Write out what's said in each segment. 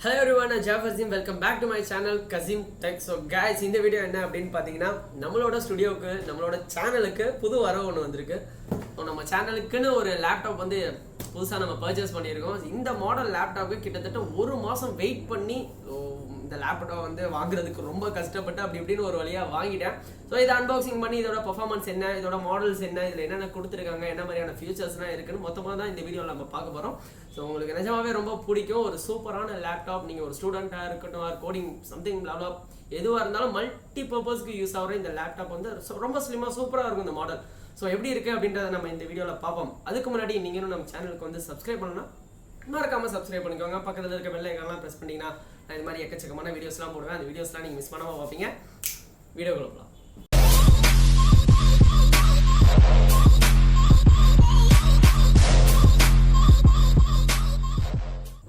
Hello everyone, I'm Jefferson. Welcome back to my channel KzimTech. So guys, இந்த video என்ன அப்படின்னு பார்த்தீங்கன்னா நம்மளோட ஸ்டுடியோக்கு நம்மளோட சேனலுக்கு புது வரவு ஒன்று வந்திருக்கு. ஸோ நம்ம சேனலுக்குன்னு ஒரு லேப்டாப் வந்து புதுசாக நம்ம பர்ச்சேஸ் பண்ணியிருக்கோம். இந்த மாடல் லேப்டாப்புக்கு கிட்டத்தட்ட ஒரு மாதம் வெயிட் பண்ணி இந்த லேப்டாப் வந்து வாங்குறதுக்கு ரொம்ப கஷ்டப்பட்டு அப்படி இப்படின்னு ஒரு வழியாக வாங்கிட்டேன். ஸோ இதை அன்பாக்சிங் பண்ணி இதோட பர்ஃபார்மன்ஸ் என்ன, இதோட மாடல்ஸ் என்ன, இதில் என்னென்ன கொடுத்துருக்காங்க, என்ன மாதிரியான ஃபியூச்சர்ஸ்லாம் இருக்குன்னு மொத்தமாக தான் இந்த வீடியோவில் நம்ம பார்க்க போகிறோம். ஸோ உங்களுக்கு நிஜமாவே ரொம்ப பிடிக்கும். ஒரு சூப்பரான லேப்டாப், நீங்கள் ஒரு ஸ்டூடெண்ட்டாக இருக்கட்டும், ஆர் கோடிங் சம்திங் லேப்டாப் எதுவாக இருந்தாலும் மல்டி பர்பஸ்க்கு யூஸ் ஆகிற இந்த லேப்டாப் வந்து ரொம்ப ஸ்லிம்மாக சூப்பராக இருக்கும் இந்த மாடல். ஸோ எப்படி இருக்குது அப்படின்றத நம்ம இந்த வீடியோவில் பார்ப்போம். அதுக்கு முன்னாடி நீங்களும் நம்ம சேனலுக்கு வந்து சப்ஸ்கிரைப் பண்ணணும்னா மறக்காமல் சப்ஸ்கிரைப் பண்ணிக்கோங்க. பக்கத்தில் இருக்க பெல் ஐகான்லாம் ப்ரெஸ் பண்ணிங்கன்னா நான் இந்த மாதிரி எக்கச்சக்கமான வீடியோஸ்லாம் போடுவேன். அந்த வீடியோஸ்லாம் நீங்கள் மிஸ் பண்ணாமல் பார்ப்பீங்க. வீடியோ கொடுக்கலாம்.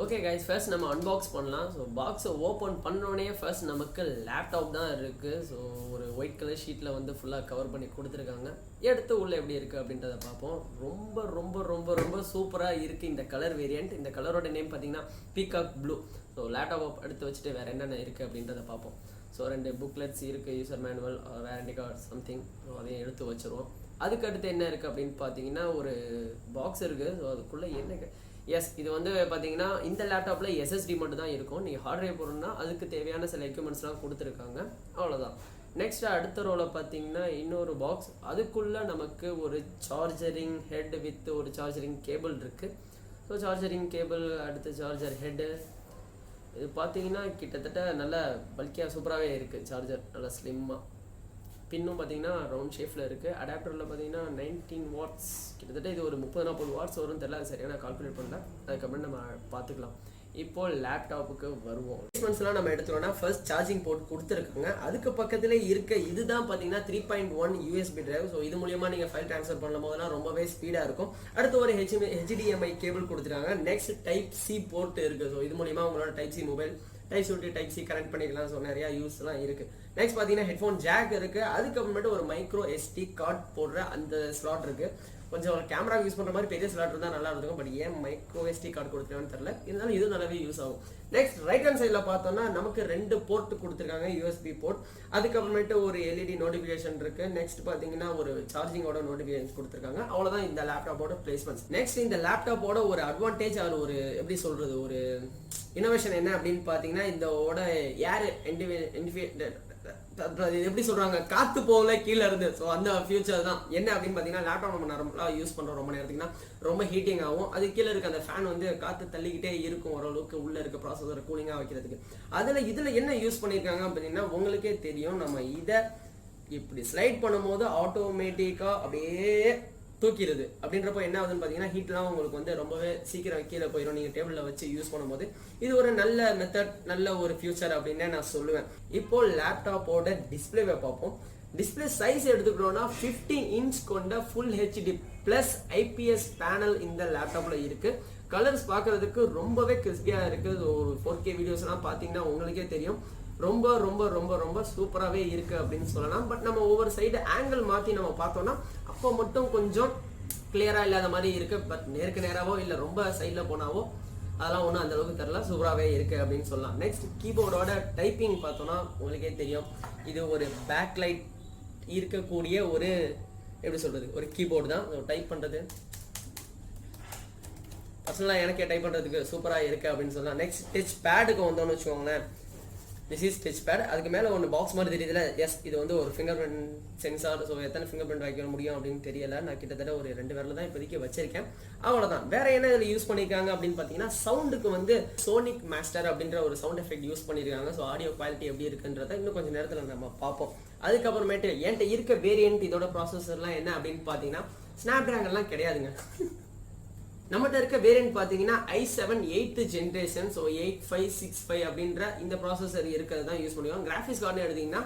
ஓகே கைஸ், ஃபர்ஸ்ட் நம்ம அன்பாக்ஸ் பண்ணலாம். ஸோ பாக்ஸை ஓப்பன் பண்ணோடனே ஃபர்ஸ்ட் நமக்கு லேப்டாப் தான் இருக்குது. ஸோ ஒரு ஒயிட் கலர் ஷீட்டில் வந்து ஃபுல்லாக கவர் பண்ணி கொடுத்துருக்காங்க. எடுத்து உள்ளே எப்படி இருக்குது அப்படின்றத பார்ப்போம். ரொம்ப ரொம்ப ரொம்ப ரொம்ப சூப்பராக இருக்குது இந்த கலர் வேரியண்ட். இந்த கலரோட நேம் பார்த்தீங்கன்னா பீகாக் ப்ளூ. ஸோ லேப்டாப் எடுத்து வச்சுட்டு வேறு என்னென்ன இருக்குது அப்படின்றத பார்ப்போம். ஸோ 2 புக்லெட்ஸ் இருக்குது, user manual, warranty card something. So அதையும் எடுத்து வச்சுருவோம். அதுக்கு அடுத்து என்ன இருக்குது அப்படின்னு பார்த்தீங்கன்னா ஒரு பாக்ஸ் இருக்குது. ஸோ அதுக்குள்ளே என்ன, எஸ், இது வந்து பார்த்தீங்கன்னா இந்த லேப்டாப்பில் எஸ்எஸ்டி மட்டும் தான் இருக்கும். நீங்கள் ஹார்ட் டிரைவ் போடணும்னா அதுக்கு தேவையான சில எக்யூப்மெண்ட்ஸ்லாம் கொடுத்துருக்காங்க. அவ்வளோதான். நெக்ஸ்ட் அடுத்த ரோவில் பார்த்தீங்கன்னா இன்னொரு பாக்ஸ். அதுக்குள்ளே நமக்கு ஒரு சார்ஜரிங் ஹெட் வித் ஒரு சார்ஜரிங் கேபிள் இருக்குது. ஸோ சார்ஜரிங் கேபிள், அடுத்து சார்ஜர் ஹெட்டு. இது பார்த்தீங்கன்னா கிட்டத்தட்ட நல்ல பல்கியாக சூப்பராகவே இருக்குது. சார்ஜர் நல்லா ஸ்லிம்மாக, பின்னும் பார்த்தீங்கன்னா ரவுண்ட் ஷேப்பில் இருக்குது. அடாப்டரில் பார்த்தீங்கன்னா 19 வாட்ஸ், கிட்டத்தட்ட இது ஒரு 30-40 வாட்ஸ் வரும்னு தெரியல. அது சரியாக நான் கால்குலேட் பண்ணல. அதுக்கப்புறம் நம்ம பார்த்துக்கலாம். இப்போ லேப்டாப்புக்கு வருவோம். இன்ஸ்ட்ருமெண்ட்ஸ்லாம் நம்ம எடுத்துட்டோம்னா ஃபர்ஸ்ட் சார்ஜிங் போர்ட் கொடுத்துருக்காங்க. அதுக்கு பக்கத்திலே இருக்க இதுதான் பார்த்தீங்கன்னா 3.1 யூஎஸ்பி டிரைவ். ஸோ இது மூலியமாக நீங்கள் ஃபைல் ட்ரான்ஸ்ஃபர் பண்ணும் போதெல்லாம் ரொம்பவே ஸ்பீடாக இருக்கும். அடுத்து ஒரு HDMI கேபிள் கொடுத்துருக்காங்க. நெக்ஸ்ட் டைப் சி போர்ட் இருக்குது. ஸோ இது மூலியமாக உங்களோட type C mobile type C to type C connect பண்ணிக்கலாம். ஸோ நிறையா யூஸ்லாம் இருக்குது. நெக்ஸ்ட் பார்த்தீங்கன்னா ஹெட்ஃபோன் ஜாக் இருக்குது. அதுக்கப்புறமேட்டு ஒரு மைக்ரோ SD கார்டு போடுற அந்த ஸ்லாட் இருக்குது. கொஞ்சம் ஒரு கேமரா யூஸ் பண்ணுற மாதிரி பெரிய ஸ்லாட் இருந்தால் நல்லா இருக்கும். பட் ஏன் மைக்ரோ SD கார்டு கொடுத்துருக்கான்னு தெரியல. இருந்தாலும் இது நல்லாவே யூஸ் ஆகும். நெக்ஸ்ட் ரைட் ஹேண்ட் சைடில் பார்த்தோம்னா நமக்கு 2 போர்ட் கொடுத்துருக்காங்க, USB போர்ட். அதுக்கப்புறமேட்டு ஒரு LED நோட்டிஃபிகேஷன் இருக்குது. நெக்ஸ்ட் பார்த்தீங்கன்னா ஒரு சார்ஜிங்கோட நோட்டிஃபிகேஷன் கொடுத்துருக்காங்க. அவ்வளோதான் இந்த லேப்டாப்போட பிளேஸ்மெண்ட்ஸ். நெக்ஸ்ட் இந்த லேப்டாப்போட ஒரு அட்வான்டேஜ், அது ஒரு எப்படி சொல்கிறது, ஒரு இனோவேஷன் என்ன அப்படின்னு பார்த்தீங்கன்னா இதோட ஏர் எப்படி சொல்றாங்க, காத்து போகல கீழே இருந்து. ஸோ அந்த ஃபியூச்சர் தான் என்ன அப்படின்னு பார்த்தீங்கன்னா லேப்டாப் நம்ம நார்மலாக யூஸ் பண்ணுறோம் ரொம்ப நேரத்துக்குன்னா ரொம்ப ஹீட்டிங் ஆகும். அது கீழே இருக்க அந்த ஃபேன் வந்து காற்று தள்ளிக்கிட்டே இருக்கும் ஓரளவுக்கு உள்ள இருக்க ப்ராசஸர் கூலிங்காக வைக்கிறதுக்கு. இதில் என்ன யூஸ் பண்ணியிருக்காங்க அப்படின்னா உங்களுக்கே தெரியும். நம்ம இதை இப்படி ஸ்லைட் பண்ணும்போது ஆட்டோமேட்டிக்காக அப்படியே தூக்கிடுது. அப்படின்றப்போ என்ன ஆகுதுன்னு பார்த்தீங்கன்னா ஹீட்லாம் உங்களுக்கு வந்து ரொம்பவே சீக்கிரம் கீழே போயிடும் நீங்கள் டேபிளில் வச்சு யூஸ் பண்ணும்போது. இது ஒரு நல்ல மெத்தட், நல்ல ஒரு ஃபியூச்சர் அப்படின்னு நான் சொல்லுவேன். இப்போ லேப்டாப்போட டிஸ்பிளேவை பார்ப்போம். டிஸ்பிளே சைஸ் எடுத்துக்கிட்டோம்னா 50 இன்ச் கொண்ட full HD plus IPS panel இந்த லேப்டாப்பில் இருக்குது. கலர்ஸ் பார்க்கறதுக்கு ரொம்பவே கிறிஸ்பியாக இருக்குது. ஒரு 4K வீடியோஸ்லாம் பார்த்தீங்கன்னா உங்களுக்கே தெரியும் ரொம்ப ரொம்ப ரொம்ப ரொம்ப சூப்பராகவே இருக்குது அப்படின்னு சொல்லலாம். பட் நம்ம ஒவ்வொரு சைடு ஆங்கிள் மாற்றி நம்ம பார்த்தோம்னா அப்போ மட்டும் கொஞ்சம் கிளியராக இல்லாத மாதிரி இருக்குது. பட் நேருக்கு நேராவோ இல்லை ரொம்ப சைடில் போனாவோ அதெல்லாம் ஒன்றும் அந்த அளவுக்கு தெரியல, சூப்பராகவே இருக்குது அப்படின்னு சொல்லலாம். நெக்ஸ்ட் கீபோர்டோட டைப்பிங் பார்த்தோம்னா உங்களுக்கே தெரியும் இது ஒரு பேக்லைட் இருக்கக்கூடிய ஒரு எப்படி சொல்கிறது ஒரு கீபோர்டு தான். டைப் பண்ணுறது பர்சனலாக எனக்கே டைப் பண்ணுறதுக்கு சூப்பராக இருக்குது அப்படின்னு சொல்லலாம். நெக்ஸ்ட் டச் பேடுக்கு வந்தோம்னு வச்சுக்கோங்களேன். This is touchpad. அதுக்கு மேலே ஒன்று பாக்ஸ் மாதிரி தெரியுதுல, எஸ், இது வந்து ஒரு ஃபிங்கர் பிரிண்ட் சென்சார். ஸோ எத்தனை ஃபிங்கர் பிரிண்ட் வைக்க முடியும் அப்படின்னு தெரியல. நான் கிட்டத்தட்ட ஒரு 2 விரல் தான் இப்போதைக்கு வச்சிருக்கேன். அவ்வளோதான். வேற என்ன இதில் யூஸ் பண்ணியிருக்காங்க அப்படின்னு பார்த்தீங்கன்னா சவுண்டுக்கு வந்து சோனிக் மாஸ்டர் அப்படின்ற ஒரு சவுண்ட் எஃபெக்ட் யூஸ் பண்ணியிருக்காங்க. ஸோ ஆடியோ குவாலிட்டி எப்படி இருக்குன்றத இன்னும் கொஞ்சம் நேரத்தில் நம்ம பார்ப்போம். அதுக்கப்புறமேட்டு என்கிட்ட இருக்க வேரியன்ட் இதோட ப்ராசஸர்லாம் என்ன அப்படின்னு பார்த்தீங்கன்னா ஸ்னாப் டிராகன்லாம் கிடையாதுங்க. நம்மகிட்ட இருக்க வேரியன்ட் பார்த்தீங்கன்னா i7 8th ஜென்ரேஷன். ஸோ 8565 அப்படின்ற இந்த ப்ராசஸர் இருக்கிறது தான் யூஸ் பண்ணுவோம். கிராஃபிக்ஸ் கார்டு எடுத்தீங்கன்னா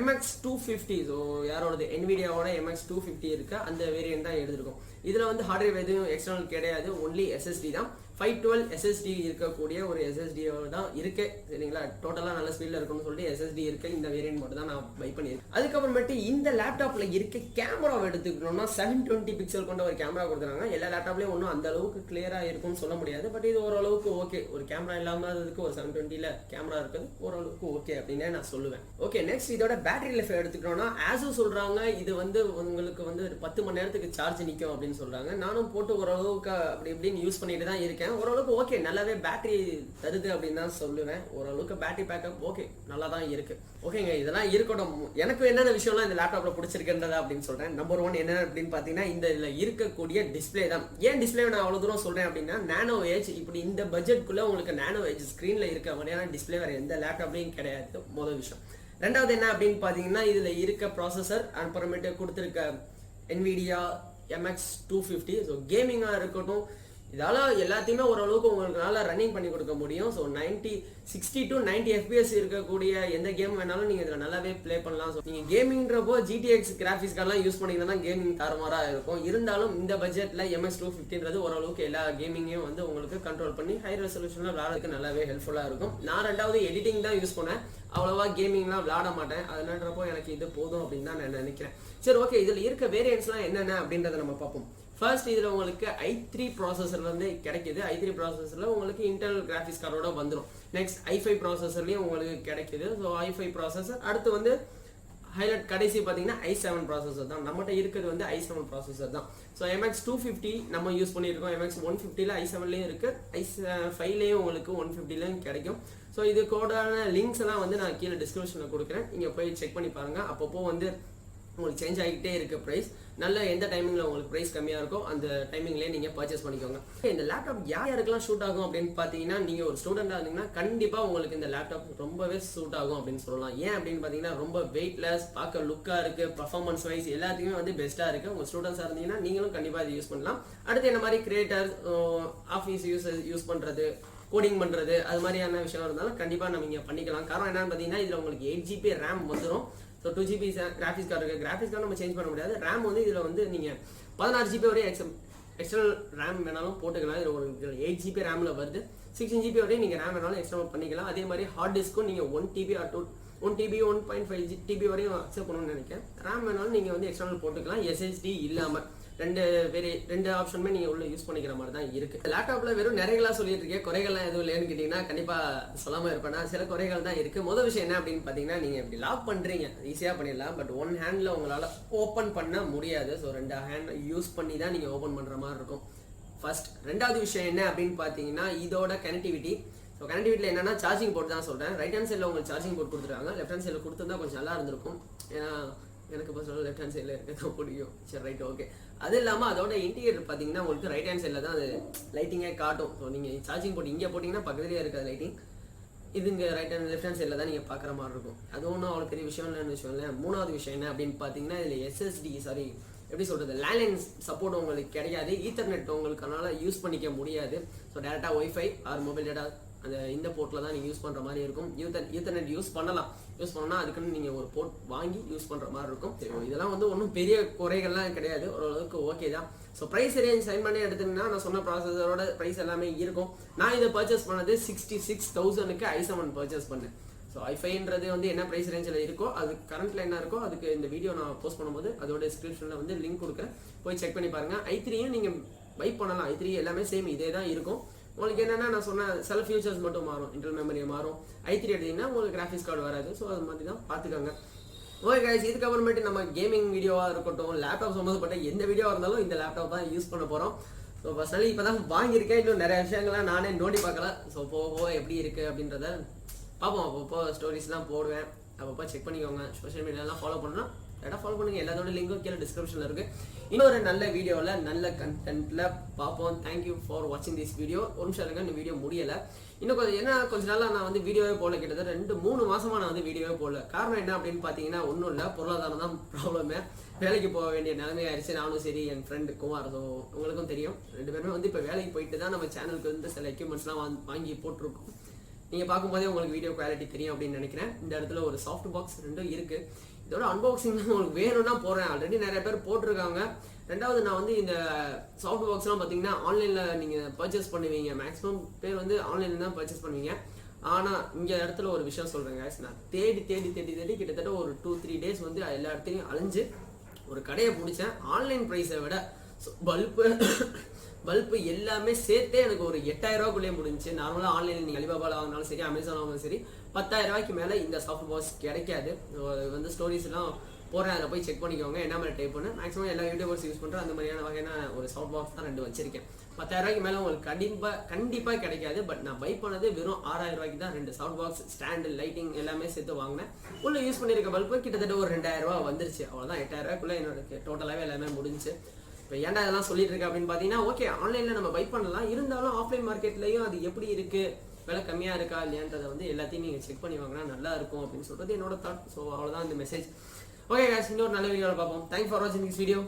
MX250. ஸோ யாரோடது NVIDIAவோட MX250 இருக்கு, அந்த வேரியன்ட் தான் எடுத்திருக்கோம். இதில் வந்து ஹார்ட்வேர் எதுவும் எக்ஸ்டர்னல் கிடையாது, ஒன்லி SSD தான். 512 SSD இருக்கக்கூடிய ஒரு SSD தான் இருக்கு, சரிங்களா. டோட்டலாக நல்ல ஸ்பீடில் இருக்கும்னு சொல்லிட்டு SSD இருக்கு. இந்த வேரியன்ட் மட்டும் தான் நான் பை பண்ணியிருக்கேன். அதுக்கப்புறமேட்டு இந்த லேப்டாப்பில் இருக்க கேமராவை எடுத்துக்கணும்னா 720 பிக்சல் கொண்ட ஒரு கேமரா கொடுக்குறாங்க. எல்லா லேப்டாப்லேயும் ஒன்றும் அந்த அளவுக்கு கிளியராக இருக்கும்னு சொல்ல முடியாது, பட் இது ஓரளவுக்கு ஓகே. ஒரு கேமரா இல்லாமதுக்கு ஒரு 720ல் கேமரா இருக்குது, ஓரளவுக்கு ஓகே அப்படின்னே நான் சொல்லுவேன். ஓகே, நெக்ஸ்ட் இதோட பேட்டரி லைஃப் எடுத்துக்கிட்டோம்னா Asus சொல்கிறாங்க இது வந்து உங்களுக்கு வந்து 10 மணி நேரத்துக்கு சார்ஜ் நிற்கும் அப்படின்னு சொல்கிறாங்க. நானும் போட்டு ஓரளவுக்கு அப்படி இப்படின்னு யூஸ் பண்ணிட்டு தான் இருக்கேன். ஓரளவுக்கு ஓகே, நல்லாவே பேட்டரி தருது அப்படின்னு தான் சொல்லுவேன். ஓரளவுக்கு பேட்டரி பேக்கப் ஓகே, நல்லா தான் இருக்கு. ஓகேங்க, இதெல்லாம் இருக்கட்டும். எனக்கு என்னென்ன விஷயம்லாம் இந்த லேப்டாப்ல பிடிச்சிருக்குன்றதா அப்படின்னு சொல்றேன். நம்பர் 1 என்ன அப்படின்னு பார்த்தீங்கன்னா இந்த இதில் இருக்கக்கூடிய டிஸ்பிளே தான். ஏன் டிஸ்பிளே நான் அவ்வளோ தூரம் சொல்றேன் அப்படின்னா NanoEdge இப்படி இந்த பட்ஜெட்குள்ள உங்களுக்கு NanoEdge ஸ்க்ரீன்ல இருக்க மாதிரியான டிஸ்பிளே வேற எந்த லேப்டாப்லையும் கிடையாது, முதல் விஷயம். ரெண்டாவது என்ன அப்படின்னு பார்த்தீங்கன்னா இதுல இருக்க ப்ராசஸர், அப்புறமேட்டு கொடுத்துருக்க NVIDIA MX250. ஸோ கேமிங்காக இருக்கட்டும், இதால எல்லாத்தையுமே ஓரளவுக்கு உங்களுக்கு நல்லா ரன்னிங் பண்ணி கொடுக்க முடியும். ஸோ 60 to 90 FPS இருக்கக்கூடிய எந்த கேம் வேணாலும் நீங்கள் இதில் நல்லாவே ப்ளே பண்ணலாம். ஸோ நீங்கள் கேமிங்கிறப்போ GTX கிராஃபிக்ஸ் கார்டெலாம் யூஸ் பண்ணிங்கன்னா கேமிங் தாறுமாறாக இருக்கும். இருந்தாலும் இந்த பட்ஜெட்டில் MX250ன்றது ஓரளவுக்கு எல்லா கேமிங்கையும் வந்து உங்களுக்கு கண்ட்ரோல் பண்ணி ஹை ரெசல்யூஷனில் விளாடுறதுக்கு நல்லாவே ஹெல்ப்ஃபுல்லாக இருக்கும். நான் ரெண்டாவது எடிட்டிங் தான் யூஸ் பண்ணேன், அவ்வளோவா கேமிங்லாம் விளாட மாட்டேன். அதனாலன்றப்போ எனக்கு இது போதும் அப்படின்னு தான் நான் நினைக்கிறேன். சரி, ஓகே, இதில் இருக்க வேரியன்ட்ஸ்லாம் என்னென்ன அப்படின்றத நம்ம பார்ப்போம். ஃபர்ஸ்ட் இதில் உங்களுக்கு i3 ப்ராசஸர் வந்து கிடைக்குது. i3 ப்ராசஸரில் உங்களுக்கு இன்டர்னல் கிராஃபிக்ஸ் கார்டோட வந்துடும். நெக்ஸ்ட் i5 ப்ராசஸர்லேயும் உங்களுக்கு கிடைக்குது. So i5 processor. அடுத்து வந்து ஹைலைட் கடைசி பார்த்தீங்கன்னா i7 ப்ராசஸர் தான். நம்மகிட்ட இருக்கிறது வந்து i7 ப்ராசஸர் தான். ஸோ MX250 நம்ம யூஸ் பண்ணியிருக்கோம். MX150ல் i7லேயும் இருக்குது, i5லேயும் உங்களுக்கு 150லேயும் கிடைக்கும். ஸோ இது கோடான லிங்க்ஸ் எல்லாம் வந்து நான் கீழே டிஸ்கிரிப்ஷனில் கொடுக்குறேன், நீங்கள் போய் செக் பண்ணி பாருங்கள். அப்பப்போ வந்து உங்களுக்கு சேஞ்ச் ஆகிட்டே இருக்க ப்ரைஸ். நல்ல எந்த டைமிங்கில் உங்களுக்கு ப்ரைஸ் கம்மியாக இருக்கோ அந்த டைமிங்லேயே நீங்கள் பர்ச்சேஸ் பண்ணிக்கோங்க. இந்த லேப்டாப் யாருக்கெல்லாம் ஷூட் ஆகும் அப்படின்னு பார்த்தீங்கன்னா நீங்கள் ஒரு ஸ்டூடெண்டாக இருந்தீங்கன்னா கண்டிப்பாக உங்களுக்கு இந்த லேப்டாப் ரொம்பவே சூட் ஆகும் அப்படின்னு சொல்லலாம். ஏன் அப்படின்னு பார்த்தீங்கன்னா ரொம்ப வெயிட்லெஸ், பார்க்க லுக்காக இருக்குது, பர்ஃபார்மன்ஸ் வைஸ் எல்லாத்துக்குமே வந்து பெஸ்ட்டாக இருக்குது. உங்கள் ஸ்டூடெண்ட்ஸாக இருந்தீங்கன்னா நீங்களும் கண்டிப்பாக இதை யூஸ் பண்ணலாம். அடுத்து என்ன மாதிரி கிரியேட்டர், ஆஃபீஸ் யூஸ் பண்ணுறது, கோடிங் பண்ணுறது, அது மாதிரியான விஷயம் இருந்தாலும் கண்டிப்பாக நம்ம இங்கே பண்ணிக்கலாம். காரணம் என்னன்னு பார்த்தீங்கன்னா இதில் உங்களுக்கு 8 GB RAM வந்துடும். ஸோ 2 GB கிராஃபிக்ஸ் கார்டு இருக்குது. கிராஃபிக்ஸ் கார்டு நம்ம சேஞ்ச் பண்ண முடியாது. RAM வந்து இதில் வந்து நீங்கள் 16 GB வரையும் எக்ஸ்டர்னல் ரேம் வேணாலும் போட்டுக்கலாம். இதில் ஒரு 8 GB ரேமில் வருது. 16 GB வரையும் நீங்கள் ரேம் வேணாலும் எக்ஸ்டர்னல் பண்ணிக்கலாம். அதே மாதிரி ஹார்ட் டிஸ்க்கும் நீங்கள் 1 TB or 1 TB 1.5 TB வரையும் அக்செப்ட் பண்ணணும்னு நினைக்கிறேன். ரேம் வேணாலும் நீங்கள் வந்து எக்ஸ்டர்னல் போட்டுக்கலாம், SSD இல்லாமல். ரெண்டு ஆப்ஷனுமே நீங்கள் உள்ள யூஸ் பண்ணிக்கிற மாதிரி தான் இருக்குது. லேப்டாப்பில் வெறும் நிறைகளா சொல்லிட்டு இருக்கேன், குறைகள்லாம் எதுவும் இல்லைன்னு கேட்டிங்கன்னா கண்டிப்பாக சொல்லாமல் இருப்பேன்னா சில குறைகள் தான் இருக்குது. முதல் விஷயம் என்ன அப்படின்னு பார்த்தீங்கன்னா நீங்கள் இப்படி லாக் பண்ணுறீங்க, ஈஸியாக பண்ணிடலாம், பட் ஒன் ஹேண்டில் உங்களால் ஓப்பன் பண்ண முடியாது. ஸோ 2 ஹேண்ட் யூஸ் பண்ணி தான் நீங்கள் ஓப்பன் பண்ணுற மாதிரி இருக்கும் ஃபர்ஸ்ட். ரெண்டாவது விஷயம் என்ன அப்படின்னு பார்த்தீங்கன்னா இதோட கனெக்டிவிட்டி. ஸோ கனெக்டிவிட்டியில் என்னன்னா சார்ஜிங் போர்ட் தான் சொல்கிறேன். ரைட் ஹேண்ட் சைடில் உங்களுக்கு சார்ஜிங் போர்ட் கொடுத்துருக்காங்க, லெஃப்ட் ஹேண்ட் சைடில் கொடுத்துருந்தா கொஞ்சம் நல்லா இருந்திருக்கும். ஏன்னா எனக்கு பர்சனலாக லெஃப்ட் ஹேண்ட் சைடில் இருக்க தான் பிடிக்கும். சரி, ரைட், ஓகே. அது இல்லாமல் அதோட இன்டீரியர் பார்த்தீங்கன்னா உங்களுக்கு ரைட் ஹேண்ட் சைடில் தான் அது லைட்டிங்கே காட்டும். ஸோ நீங்கள் சார்ஜிங் போட்டு இங்கே போட்டிங்கன்னா பக்கத்துலேயே இருக்காது லைட்டிங். இது இங்கே லெஃப்ட் ஹேண்ட் சைடில் தான் நீங்கள் பார்க்குற மாதிரி இருக்கும். அது ஒன்றும் அவ்வளோ பெரிய விஷயம் இல்லைன்னு வச்சுக்கோங்களேன். மூணாவது விஷயம் என்ன அப்படின்னு பார்த்தீங்கன்னா இதில் எப்படி சொல்கிறது, லேண்ட்லைன் சப்போர்ட் உங்களுக்கு கிடையாது. ஈத்தர்நெட் உங்களுக்கு அதனால் யூஸ் பண்ணிக்க முடியாது. ஸோ டேரெக்டாக ஒய்ஃபை ஆர் மொபைல் டேட்டா இந்த போர்ட்டில் தான் நீங்கள் யூஸ் பண்ணுற மாதிரி இருக்கும். ஈத்தர்நெட் யூஸ் பண்ணோன்னா அதுக்குன்னு நீங்கள் ஒரு போர்ட் வாங்கி யூஸ் பண்ணுற மாதிரி இருக்கும். சரி, இதெல்லாம் வந்து ஒன்றும் பெரிய குறைகள்லாம் கிடையாது, ஓரளவுக்கு ஓகே தான். ஸோ ப்ரைஸ் ரேஞ்ச் சைன் பண்ணி எடுத்துங்கன்னா நான் சொன்ன ப்ராசஸரோட ப்ரைஸ் எல்லாமே இருக்கும். நான் இதை பர்ச்சேஸ் பண்ணது 66,000க்கு i7 பர்ச்சேஸ் பண்ணேன். ஸோ i5ன்றது வந்து என்ன ப்ரைஸ் ரேஞ்சில் இருக்கோ அது கரண்ட்டில் என்ன இருக்கோ அதுக்கு இந்த வீடியோ நான் போஸ்ட் பண்ணும்போது அதோட டிஸ்கிரிப்ஷனில் வந்து லிங்க் கொடுக்குறேன், போய் செக் பண்ணி பாருங்கள். i3யும் நீங்கள் பை பண்ணலாம். i3 எல்லாமே சேம் இதே தான் இருக்கும். உங்களுக்கு என்னென்னா நான் சொன்ன சில ஃபியூச்சர்ஸ் மட்டும் மாறும், இன்டர்னல் மெமரி மாறும். i3 எடுத்தீங்கன்னா உங்களுக்கு கிராஃபிக்ஸ் கார்டு வராது. ஸோ அது மாதிரி தான் பார்த்துக்கோங்க. ஓகே கைஸ், இதுக்கப்புறமேட்டு நம்ம கேமிங் வீடியோவாக இருக்கட்டும், லேப்டாப் சம்மந்தப்பட்ட எந்த வீடியோவாக இருந்தாலும் இந்த லேப்டாப் தான் யூஸ் பண்ண போகிறோம். ஸோ பர்சனலி இப்போ தான் வாங்கியிருக்கேன், இன்னும் நிறைய விஷயங்கள்லாம் நானே நோண்டி பார்க்கல. ஸோ போக எப்படி இருக்குது அப்படின்றத பார்ப்போம். அப்பப்போ ஸ்டோரிஸ்லாம் போடுவேன், அப்பப்போ செக் பண்ணிக்கோங்க. சோஷியல் மீடியாலாம் ஃபாலோ பண்ணலாம், டேட்டா ஃபாலோ பண்ணுங்கள். எல்லாத்தோட லிங்கும் கீழே டிஸ்கிரிப்ஷனில் இருக்குது. இன்னொரு நல்ல வீடியோவில் நல்ல கண்டென்ட்டில் பார்ப்போம். தேங்க்யூ ஃபார் வாட்சிங் திஸ் வீடியோ. ஒரு நிமிஷம் இருங்க, இந்த வீடியோ முடியலை. இன்னும் கொஞ்ச நாளாக நான் வந்து வீடியோவே போடல. கிட்டத்தட்ட 2-3 மாதமாக நான் வந்து வீடியோவே போடல. காரணம் என்ன அப்படின்னு பார்த்தீங்கன்னா ஒன்றும் இல்லை, பொருளாதாரம் தான் ப்ராப்ளமே. வேலைக்கு போக வேண்டிய நிலைமை ஆயிடுச்சு. நானும் சரி, என் ஃப்ரெண்டு குமார், ஸோ உங்களுக்கும் தெரியும், 2 பேருமே வந்து இப்போ வேலைக்கு போயிட்டு தான் நம்ம சேனலுக்கு வந்து சில எக்யூப்மெண்ட்ஸ்லாம் வாங்கி போட்டிருக்கோம். நீங்கள் பார்க்கும்போதே உங்களுக்கு வீடியோ குவாலிட்டி தெரியும் அப்படின்னு நினைக்கிறேன். இந்த இடத்துல ஒரு சாஃப்ட் பாக்ஸ் ரெண்டும் இருக்குது. இதோட அன்பாக்சிங் உங்களுக்கு வேணும்னா போடுறேன், ஆல்ரெடி நிறைய பேர் போட்டிருக்காங்க. ரெண்டாவது நான் வந்து இந்த சாஃப்ட் பாக்ஸ்லாம் பார்த்தீங்கன்னா ஆன்லைனில் நீங்கள் பர்ச்சேஸ் பண்ணுவீங்க, மேக்ஸிமம் பேர் வந்து ஆன்லைனில் தான் பர்ச்சேஸ் பண்ணுவீங்க. ஆனால் இங்கே இடத்துல ஒரு விஷயம் சொல்கிறேங்க, நான் தேடி கிட்டத்தட்ட ஒரு 2-3 டேஸ் வந்து எல்லா இடத்துலையும் அலைஞ்சு ஒரு கடையை பிடிச்சேன். ஆன்லைன் ப்ரைஸை விட பல்பு எல்லாமே சேர்த்தே எனக்கு ஒரு 8000 ரூபாய்க்குள்ளேயே முடிஞ்சு. நார்மலாக ஆன்லைனில் நீங்கள் அலிபாபாவில் வாங்கினாலும் சரி, அமேசான் வாங்கினாலும் சரி, 10,000 ரூபாய்க்கு மேலே இந்த சாஃப்ட் பாக்ஸ் கிடைக்காது. வந்து ஸ்டோரிஸ்லாம் போகிறேன், அதில் போய் செக் பண்ணிக்கோங்க என்ன மாதிரி டைப் பண்ணு. மேக்ஸிமம் எல்லா யூடியூபர்ஸ் யூஸ் பண்ணுறேன், அந்த மாதிரியான வகையான ஒரு சாஃப்ட் பாக்ஸ் தான் 2 வச்சிருக்கேன். 10,000 ரூபாய்க்கு மேலே உங்களுக்கு கண்டிப்பாக கிடைக்காது. பட் நான் பை பண்ணது வெறும் 6,000 ரூபாய்க்கு தான் 2 சாஃப்ட் பாக்ஸ், ஸ்டாண்டு, லைட்டிங் எல்லாமே சேர்த்து வாங்கினேன். உள்ள யூஸ் பண்ணியிருக்க பல்பு கிட்டத்தட்ட ஒரு 2,000 ரூபா வந்துருச்சு. அவ்வளோதான், 8,000 ரூபாய்க்குள்ளே என்னோட டோட்டலாகவே எல்லாமே முடிஞ்சு. இப்போ ஏன்டா இதெல்லாம் சொல்லிட்டு இருக்கு அப்படின்னு பார்த்தீங்கன்னா, ஓகே ஆன்லைனில் நம்ம பை பண்ணலாம், இருந்தாலும் ஆஃப்லைன் மார்க்கெட்லையும் அது எப்படி இருக்குது, விலை கம்மியாக இருக்கா இல்லையான்றதை வந்து எல்லாத்தையும் நீங்கள் செக் பண்ணி வாங்கினா நல்லா இருக்கும் அப்படின்னு சொல்கிறது என்னோட தாட். ஸோ அவ்வளோதான் இந்த மெசேஜ். ஓகே guys, இன்னொரு நல்ல வீடியோவில் பார்ப்போம். தேங்க்ஸ் ஃபார் வாட்சிங் திஸ் வீடியோ.